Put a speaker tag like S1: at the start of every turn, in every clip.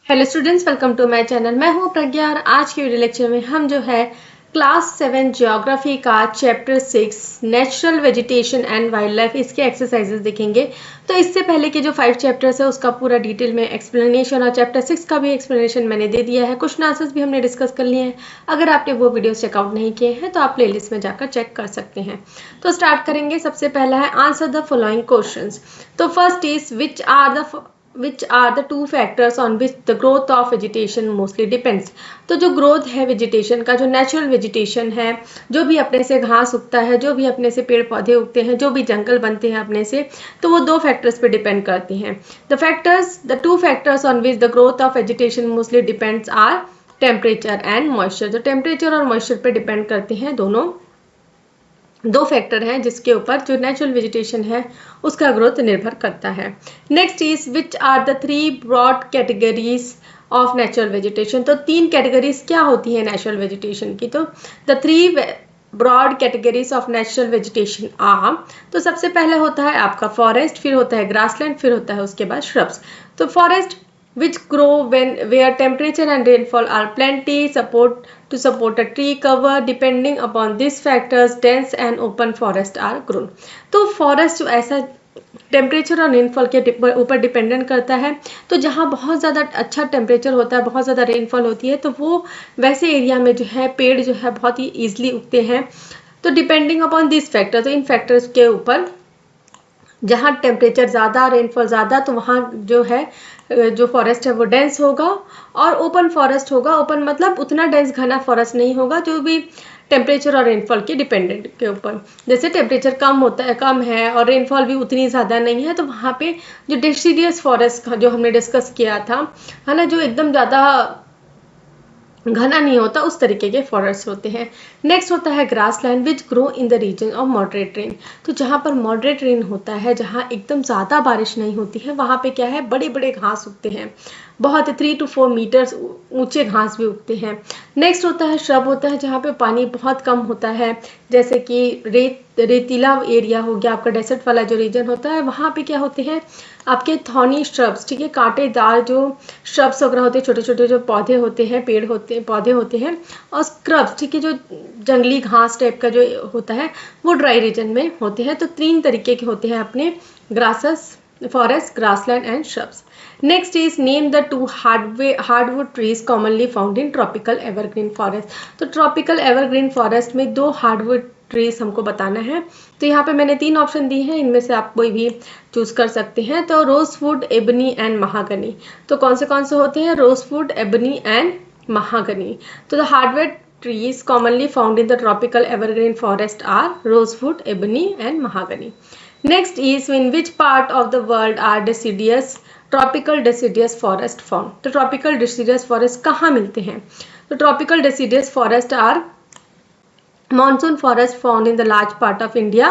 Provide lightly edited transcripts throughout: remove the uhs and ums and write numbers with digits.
S1: Hello students, welcome to my channel. मैं हूं प्रज्ञा और आज के वीडियो लेक्चर में हम जो है क्लास 7 ज्योग्राफी का chapter 6 natural vegetation and wild life इसके एक्सरसाइजेस देखेंगे। तो इससे पहले के जो 5 चैप्टर्स है उसका पूरा डिटेल में एक्सप्लेनेशन और चैप्टर 6 का भी एक्सप्लेनेशन मैंने दे दिया है। क्वेश्चन आंसर्स भी हमने डिस्कस कर लिए हैं। अगर आपने वो वीडियोस चेकआउट नहीं किए हैं तो आप प्लेलिस्ट में जाकर चेक कर सकते हैं। तो स्टार्ट करेंगे। सबसे पहला है आंसर द फॉलोइंग क्वेश्चंस। तो first is which are the two factors on which the growth of vegetation mostly depends। तो जो ग्रोथ है वेजिटेशन का, जो नेचुरल वेजिटेशन है, जो भी अपने से घास उगता है, जो भी अपने से पेड़ पौधे उगते हैं, जो भी जंगल बनते हैं अपने से, तो वो दो फैक्टर्स पे डिपेंड करते हैं। The two factors on which the growth of vegetation mostly depends are temperature and moisture. जो टेम्परेचर और मॉइस्चर पे डिपेंड करते हैं, दोनों दो फैक्टर हैं जिसके ऊपर जो नेचुरल वेजिटेशन है उसका ग्रोथ निर्भर करता है। Next is which are the 3 broad categories of natural vegetation. तो 3 कैटेगरीज क्या होती है नेचुरल वेजिटेशन की। तो the 3 broad categories of natural vegetation are, तो सबसे पहले होता है आपका फॉरेस्ट, फिर होता है ग्रासलैंड, फिर होता है उसके बाद श्रब्स। तो forest which grow where temperature and rainfall are plenty to support a tree cover. Depending upon these factors, dense and open forest are grown। तो फॉरेस्ट जो ऐसा टेम्परेचर और रेनफॉल के ऊपर डिपेंडेंट करता है, तो जहाँ बहुत ज़्यादा अच्छा टेम्परेचर होता है, बहुत ज़्यादा रेनफॉल होती है, तो वो वैसे एरिया में जो है पेड़ जो है बहुत ही ईजिली उगते हैं। तो डिपेंडिंग अपॉन दिस फैक्टर, तो इन फैक्टर्स के ऊपर जहाँ टेम्परेचर ज़्यादा, रेनफॉल ज़्यादा, तो वहाँ जो है जो फॉरेस्ट है वो डेंस होगा, और ओपन फॉरेस्ट होगा। ओपन मतलब उतना डेंस घना फॉरेस्ट नहीं होगा, जो भी टेम्परेचर और रेनफॉल के डिपेंडेंट के ऊपर। जैसे टेम्परेचर कम है और रेनफॉल भी उतनी ज़्यादा नहीं है, तो वहाँ पे जो डेसिडियस फॉरेस्ट जो हमने डिस्कस किया था, है ना, जो एकदम ज़्यादा घना नहीं होता, उस तरीके के फॉरेस्ट होते हैं। नेक्स्ट होता है grassland which grow in the region of moderate rain. तो जहाँ पर मॉडरेट रेन होता है, जहाँ एकदम ज़्यादा बारिश नहीं होती है, वहाँ पे क्या है, बड़े बड़े घास उगते हैं, बहुत 3 to 4 मीटर्स ऊंचे घास भी उगते हैं। नेक्स्ट होता है श्रब, होता है जहाँ पे पानी बहुत कम होता है, जैसे कि रेतीला एरिया हो गया, आपका डेजर्ट वाला जो रीजन होता है, वहाँ पे क्या होते हैं आपके थॉर्नी श्रब्स, ठीक है, कांटेदार जो श्रब्स वगैरह होते हैं, छोटे छोटे जो पौधे होते हैं, पेड़ होते हैं, पौधे होते हैं, और स्क्रब्स, ठीक है, जो जंगली घास टाइप का जो होता है वो ड्राई रीजन में होते हैं। तो 3 तरीके के होते हैं अपने grasses, forest, grassland and shrubs. Next is name the 2 hardwood trees commonly found in tropical evergreen forest. तो ट्रॉपिकल एवरग्रीन फॉरेस्ट में 2 हार्डवुड ट्रीज हमको बताना है। तो यहाँ पे मैंने 3 ऑप्शन दिए हैं, इनमें से आप कोई भी चूज कर सकते हैं। तो रोजवुड, एबनी एंड महागनी। तो कौन से होते हैं, रोजवुड, एबनी एंड महागनी। तो the hardwood trees commonly found in the tropical evergreen forest are rosewood, ebony and mahogany. Next is in which part of the world are tropical deciduous forest found। तो tropical deciduous forest कहाँ मिलते हैं। तो tropical deciduous forest are monsoon forest found in the large part of India,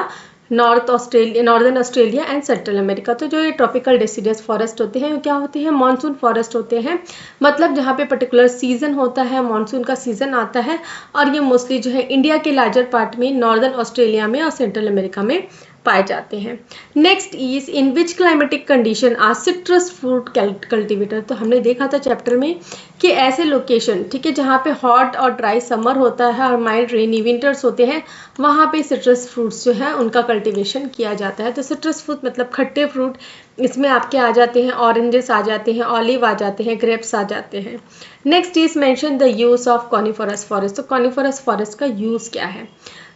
S1: northern Australia and central America. तो जो ये tropical deciduous forest होते हैं क्या होते हैं, मॉनसून फॉरेस्ट होते हैं। मतलब जहाँ पे पर्टिकुलर सीजन होता है, मॉनसून का सीजन आता है, और ये मोस्टली जो है इंडिया के लार्जर पार्ट में, नॉर्दर्न ऑस्ट्रेलिया में और सेंट्रल अमेरिका में पाए जाते हैं। Next is in which climatic condition are citrus fruit cultivator. तो हमने देखा था चैप्टर में कि ऐसे लोकेशन, ठीक है, जहाँ पे हॉट और ड्राई समर होता है और माइल्ड रेनी विंटर्स होते हैं, वहाँ पे सिट्रस फ्रूट्स जो है उनका कल्टिवेशन किया जाता है। तो सिट्रस फ्रूट मतलब खट्टे फ्रूट, इसमें आपके आ जाते हैं ऑरेंजेस, आ जाते हैं ऑलिव, आ जाते हैं ग्रेप्स, आ जाते हैं। Next is mention the use of coniferous forest. तो कॉनिफरस फॉरेस्ट का यूज क्या है।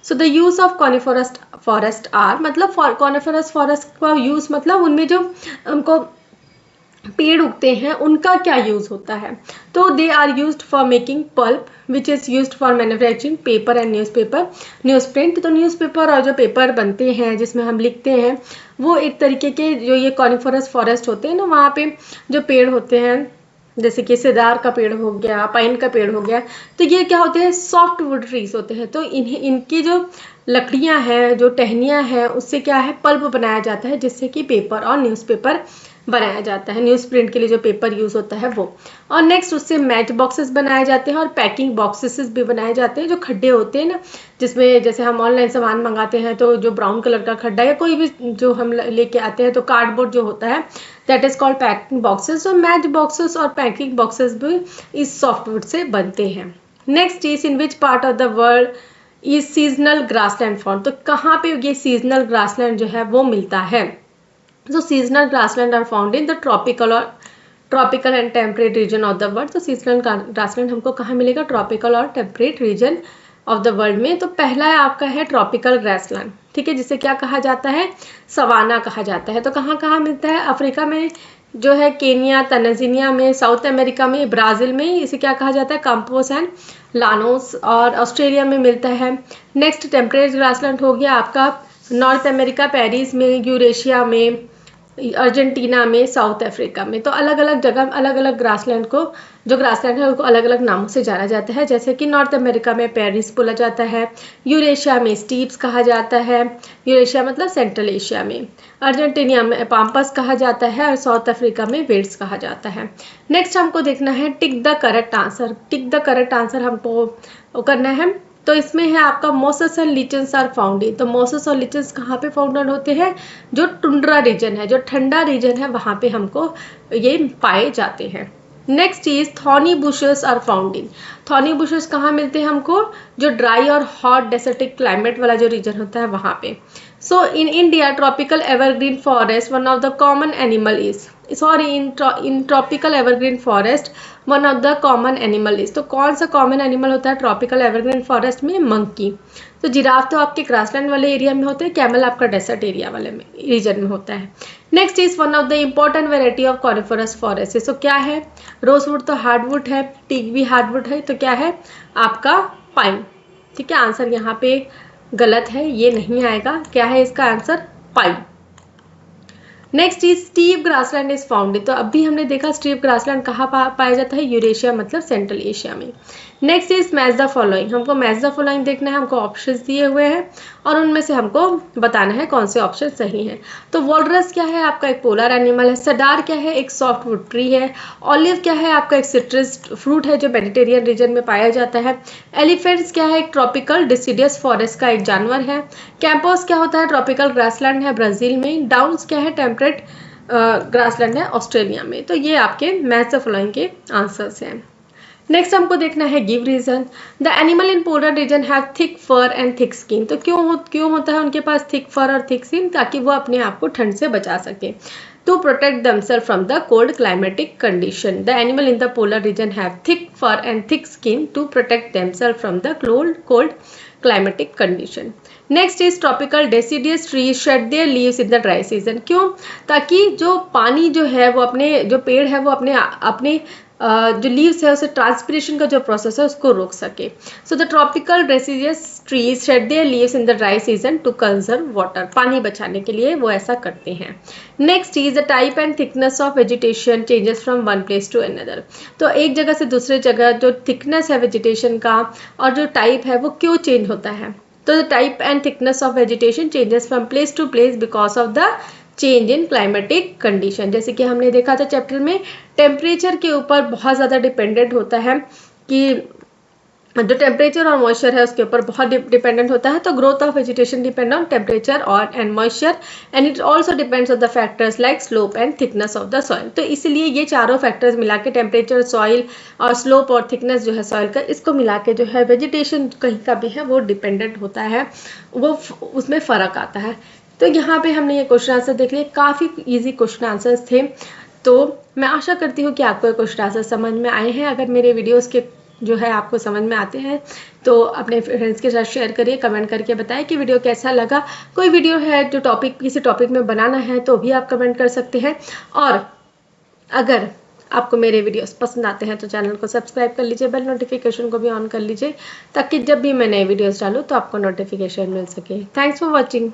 S1: So the use of coniferous forest are, मतलब कॉनिफरस फॉरेस्ट का यूज मतलब उनमें जो हमको पेड़ उगते हैं उनका क्या यूज होता है। तो they are used for making pulp which is used for manufacturing paper and newsprint. तो न्यूज़पेपर और जो पेपर बनते हैं जिसमें हम लिखते हैं, वो एक तरीके के जो ये कॉनिफरस फॉरेस्ट होते हैं ना, वहाँ पे जो पेड़ होते हैं, जैसे कि सेदार का पेड़ हो गया, पाइन का पेड़ हो गया, तो ये क्या होते हैं, सॉफ्ट वुड ट्रीज होते हैं। तो इनकी जो लकड़ियां हैं, जो टहनियां हैं, उससे क्या है, पल्प बनाया जाता है, जिससे कि पेपर और न्यूज़पेपर बनाया जाता है, न्यूज़ प्रिंट के लिए जो पेपर यूज़ होता है वो। और नेक्स्ट उससे मैच बॉक्सेस बनाए जाते हैं और पैकिंग बॉक्सेस भी बनाए जाते हैं, जो खड्डे होते हैं ना, जिसमें जैसे हम ऑनलाइन सामान मंगाते हैं तो जो ब्राउन कलर का खड्डा या कोई भी जो हम लेके आते हैं तो कार्डबोर्ड जो होता है that is called packing boxes. और मैच बॉक्सेस और पैकिंग बॉक्सेस भी इस सॉफ्टवुड से बनते हैं। Next is in which part of the world is seasonal grassland found, तो कहाँ पे ये सीजनल ग्रासलैंड जो है वो मिलता है। So seasonal grassland are found in the tropical and temperate region of the world। तो seasonal grassland हमको कहाँ मिलेगा, ट्रॉपिकल और temperate region of the world में। तो पहला है आपका है ट्रॉपिकल ग्रासलैंड, ठीक है, जिसे क्या कहा जाता है, सवाना कहा जाता है। तो कहाँ कहाँ मिलता है, अफ्रीका में जो है, केनिया, तंजानिया में, साउथ अमेरिका में, ब्राज़ील में, इसे क्या कहा जाता है, काम्पोस एंड लानोस, और ऑस्ट्रेलिया में मिलता है। नेक्स्ट टेम्परेट ग्रासलैंड हो गया आपका नॉर्थ अमेरिका, पेरिस में, यूरेशिया में, अर्जेंटीना में, साउथ अफ्रीका में। तो अलग अलग जगह अलग अलग ग्रासलैंड को, जो ग्रासलैंड है उनको अलग अलग नामों से जाना जाता है। जैसे कि नॉर्थ अमेरिका में पेरिस बोला जाता है, यूरेशिया में स्टीप्स कहा जाता है, यूरेशिया मतलब सेंट्रल एशिया में, अर्जेंटीना में पाम्पस कहा जाता है, और साउथ अफ्रीका में वेट्स कहा जाता है। नेक्स्ट हमको देखना है tick the correct answer. Tick the correct answer हमको करना है। तो इसमें है आपका mosses and lichens are found in. तो मोसेस और लिचन्स कहाँ पे फाउंड होते हैं, जो टुंड्रा रीजन है, जो ठंडा रीजन है, वहाँ पे हमको ये पाए जाते हैं। Next is thorny bushes are found in. Thorny bushes कहाँ मिलते हैं हमको, जो ड्राई और हॉट डेसर्टिक क्लाइमेट वाला जो रीजन होता है वहाँ पे। So in India tropical evergreen forest one of the common animal is, sorry in tropical evergreen forest one of the common animal is. तो कौन सा कॉमन एनिमल होता है ट्रॉपिकल एवरग्रीन फॉरेस्ट में, मंकी। तो जिराफ तो आपके ग्रासलैंड वाले एरिया में होते हैं, कैमल आपका डेसर्ट एरिया वाले में रीजन में होता है। Next is one of the important variety of coniferous forest. तो क्या है, रोजवुड तो हार्डवुड है, टीक भी हार्डवुड है, तो क्या है आपका पाइन, ठीक है। आंसर यहाँ पे गलत है, ये नहीं आएगा। क्या है इसका answer, pine. Next is steep grassland is found. तो अभी हमने देखा स्टीप ग्रासलैंड कहाँ पाया जाता है, यूरेशिया मतलब सेंट्रल एशिया में। Next is match the following. हमको मैच द फॉलोइंग देखना है, हमको ऑप्शंस दिए हुए हैं और उनमें से हमको बताना है कौन से ऑप्शन सही हैं। तो वॉलरस क्या है आपका, एक पोलर एनिमल है। सडार क्या है, एक सॉफ्टवुड ट्री है। ऑलिव क्या है आपका, एक सिट्रस फ्रूट है जो मेडिटेरियन रीजन में पाया जाता है। एलिफेंट्स क्या है, एक ट्रॉपिकल डिसिडियस फॉरेस्ट का एक जानवर है। कैंपोस क्या होता है, ट्रॉपिकल ग्रासलैंड है ब्राजील में। डाउन्स क्या है, टेम्परेट ग्रासलैंड है ऑस्ट्रेलिया में। तो ये आपके मैच द फॉलोइंग के आंसर्स हैं। नेक्स्ट हमको देखना है give reason. The animal in polar region have thick fur and thick skin. तो क्यों होता है उनके पास थिक फर और थिक स्किन, ताकि वो अपने आप को ठंड से बचा सके, to protect themselves from the cold climatic condition. The animal in the polar region have thick fur and thick skin to protect themselves from the cold climatic condition. Next is tropical deciduous tree shed their leaves in the dry season. क्यों, ताकि जो पानी जो है वो अपने, जो पेड़ है वो अपने जो लीव्स है उसे ट्रांसपिरेशन का जो प्रोसेस है उसको रोक सके। So the tropical deciduous trees shed their leaves in the dry season to conserve water. पानी बचाने के लिए वो ऐसा करते हैं। Next is the type and thickness of vegetation changes from one place to another. तो एक जगह से दूसरे जगह जो थिकनेस है वेजिटेशन का और जो टाइप है वो क्यों चेंज होता है। तो the type and thickness of vegetation changes from place to place because of the change in climatic condition. जैसे कि हमने देखा था चैप्टर में, टेम्परेचर के ऊपर बहुत ज़्यादा डिपेंडेंट होता है, कि जो टेम्परेचर और मॉइस्चर है उसके ऊपर बहुत डिपेंडेंट होता है। तो growth of vegetation depend on temperature और and moisture and it also depends on the factors like slope and thickness of the soil. तो इसलिए ये चारों फैक्टर्स मिला के, टेम्परेचर, सॉइल और स्लोप और थिकनेस जो है सॉइल का, इसको मिला के जो है वेजिटेशन कहीं का भी है वो डिपेंडेंट होता है, वो उसमें फ़र्क आता है। तो यहाँ पे हमने ये क्वेश्चन आंसर देख लिए, काफ़ी इजी क्वेश्चन आंसर्स थे। तो मैं आशा करती हूँ कि आपको ये क्वेश्चन आंसर समझ में आए हैं। अगर मेरे वीडियोस के जो है आपको समझ में आते हैं तो अपने फ्रेंड्स के साथ शेयर करिए, कमेंट करके बताएं कि वीडियो कैसा लगा। कोई वीडियो है जो किसी टॉपिक में बनाना है तो भी आप कमेंट कर सकते हैं। और अगर आपको मेरे वीडियोस पसंद आते हैं तो चैनल को सब्सक्राइब कर लीजिए, बेल नोटिफिकेशन को भी ऑन कर लीजिए, ताकि जब भी मैं नए वीडियोस डालूँ तो आपको नोटिफिकेशन मिल सके। Thanks for watching.